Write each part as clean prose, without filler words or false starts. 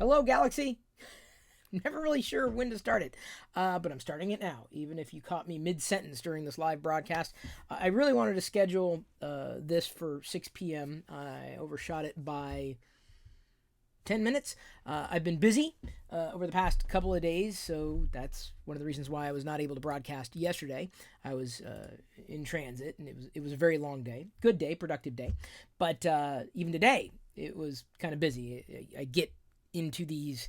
Hello, Galaxy. Never really sure when to start it, but I'm starting it now, even if you caught me mid-sentence during this live broadcast. I really wanted to schedule this for 6 p.m. I overshot it by 10 minutes. I've been busy over the past couple of days, so that's one of the reasons why I was not able to broadcast yesterday. I was in transit, and it was a very long day. Good day, productive day. But even today, it was kind of busy. I get into these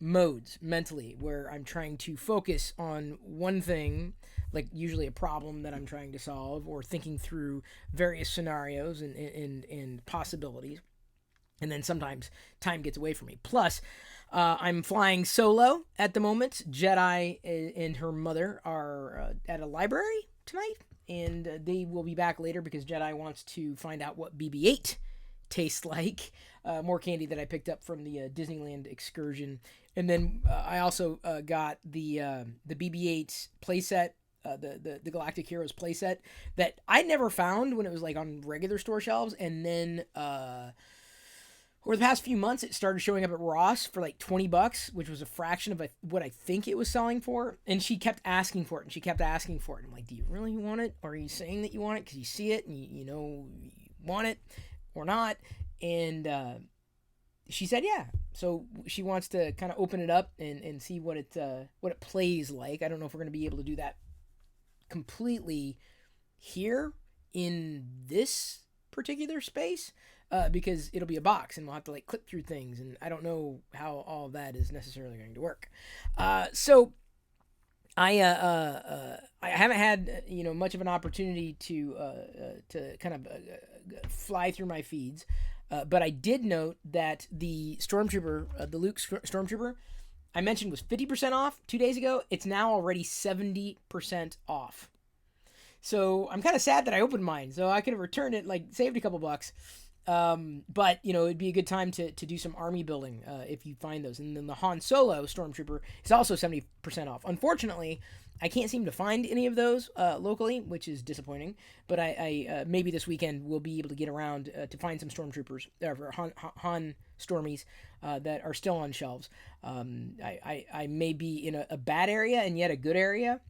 modes mentally where I'm trying to focus on one thing, like usually a problem that I'm trying to solve, or thinking through various scenarios and possibilities. And then sometimes time gets away from me. Plus, I'm flying solo at the moment. Jedi and her mother are at a library tonight, and they will be back later because Jedi wants to find out what BB-8 tastes like. More candy that I picked up from the Disneyland excursion. And then I also got the BB-8 playset, the Galactic Heroes playset that I never found when it was like on regular store shelves. And then over the past few months, it started showing up at Ross for like $20, which was a fraction of what I think it was selling for. And she kept asking for it, and she kept asking for it. I'm like, do you really want it? Or are you saying that you want it because you see it and you know you want it or not? And she said, yeah. So she wants to kind of open it up and see what it plays like. I don't know if we're going to be able to do that completely here in this particular space. Because it'll be a box and we'll have to like click through things, and I don't know how all that is necessarily going to work. So I haven't had much of an opportunity to kind of fly through my feeds, but I did note that the Stormtrooper, the Luke Stormtrooper, I mentioned was 50% off 2 days ago. It's now already 70% off. So I'm kind of sad that I opened mine, so I could have returned it, like saved a couple bucks. But it'd be a good time to do some army building if you find those. And then the Han Solo Stormtrooper is also 70% off. Unfortunately, I can't seem to find any of those locally, which is disappointing. But I maybe this weekend we'll be able to get around to find some Stormtroopers or Han Stormies that are still on shelves. I may be in a bad area and yet a good area,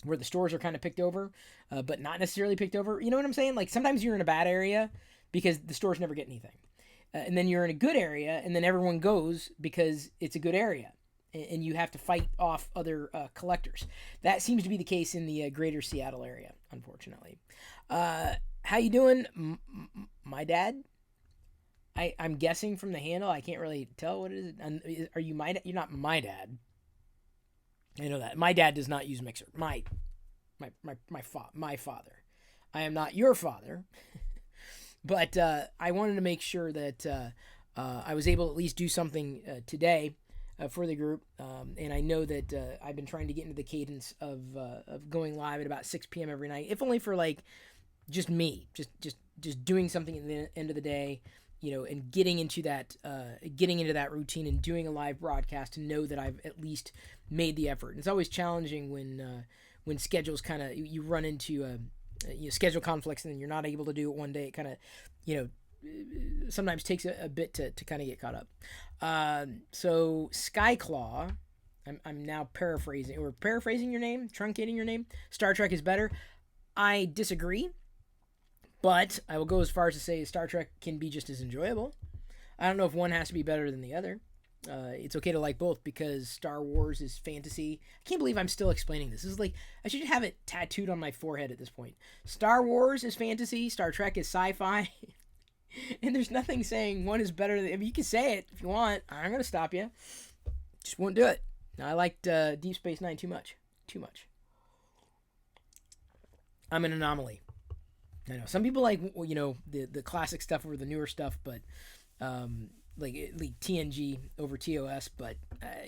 where the stores are kind of picked over, but not necessarily picked over. You know what I'm saying? Like sometimes you're in a bad area because the stores never get anything. And then you're in a good area, and then everyone goes because it's a good area. And you have to fight off other collectors. That seems to be the case in the greater Seattle area, unfortunately. How you doing, my dad? I'm guessing from the handle. I can't really tell what it is. Are you my dad? You're not my dad. I know that. My dad does not use Mixer. My father. I am not your father. But I wanted to make sure that I was able to at least do something today for the group. And I know that I've been trying to get into the cadence of going live at about 6 p.m. every night, if only for like just me, just doing something at the end of the day, and getting into that routine and doing a live broadcast to know that I've at least made the effort. And it's always challenging when schedules kind of you run into schedule conflicts and then you're not able to do it one day. It kind of sometimes takes a bit to kind of get caught up. So Skyclaw, I'm now paraphrasing your name, truncating your name. Star Trek is better. I disagree, but I will go as far as to say Star Trek can be just as enjoyable. I don't know if one has to be better than the other. It's okay to like both because Star Wars is fantasy. I can't believe I'm still explaining this. This is like, I should have it tattooed on my forehead at this point. Star Wars is fantasy. Star Trek is sci-fi. And there's nothing saying one is better than... I mean, you can say it if you want. I'm going to stop you. Just won't do it. I liked Deep Space Nine too much. I'm an anomaly. I know. Some people like, the classic stuff over the newer stuff, but... like TNG over TOS, but I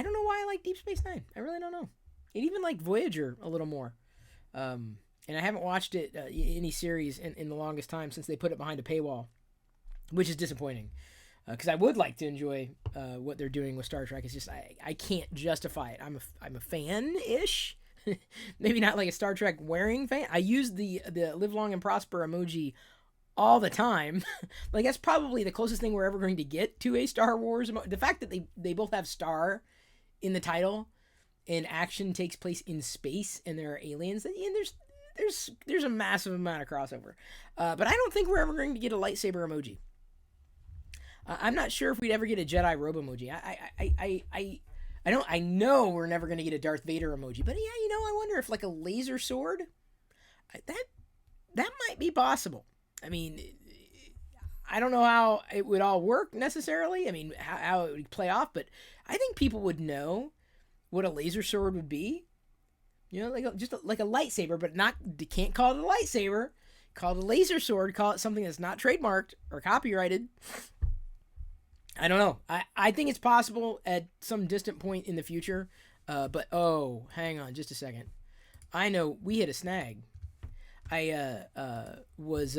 don't know why I like Deep Space Nine. I really don't know. And even like Voyager a little more. And I haven't watched it any series in the longest time since they put it behind a paywall, which is disappointing. Because I would like to enjoy what they're doing with Star Trek. It's just I can't justify it. I'm a fan-ish. Maybe not like a Star Trek wearing fan. I use the live long and prosper emoji all the time. Like, that's probably the closest thing we're ever going to get to a Star Wars. The fact that they both have Star in the title, and action takes place in space, and there are aliens. And there's a massive amount of crossover. But I don't think we're ever going to get a lightsaber emoji. I'm not sure if we'd ever get a Jedi robe emoji. I know we're never going to get a Darth Vader emoji. But yeah, I wonder if like a laser sword, that might be possible. I mean, I don't know how it would all work necessarily. I mean, how it would play off, but I think people would know what a laser sword would be. Just like a lightsaber, but can't call it a lightsaber. Call it a laser sword. Call it something that's not trademarked or copyrighted. I don't know. I think it's possible at some distant point in the future. But hang on just a second. I know we hit a snag. I was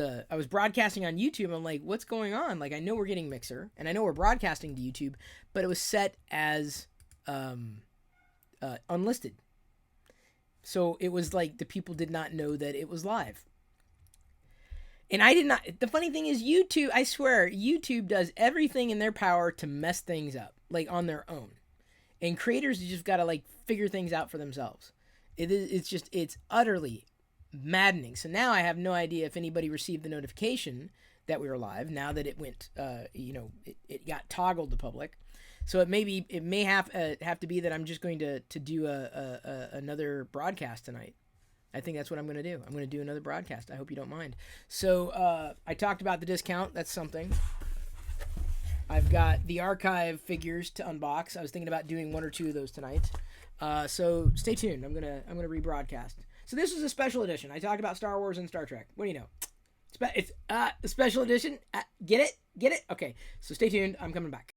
broadcasting on YouTube. I'm like, what's going on? Like, I know we're getting Mixer, and I know we're broadcasting to YouTube, but it was set as unlisted. So it was like the people did not know that it was live. And I did not. The funny thing is, YouTube, I swear, YouTube does everything in their power to mess things up, like on their own. And creators just got to like figure things out for themselves. It's utterly maddening. So now I have no idea if anybody received the notification that we were live. Now that it went, it got toggled to public. So it may have to be that I'm just going to do another broadcast tonight. I think that's what I'm going to do. I'm going to do another broadcast. I hope you don't mind. So I talked about the discount. That's something. I've got the archive figures to unbox. I was thinking about doing one or two of those tonight. So stay tuned. I'm gonna rebroadcast. So this is a special edition. I talked about Star Wars and Star Trek. What do you know? It's a special edition. Get it? Okay. So stay tuned. I'm coming back.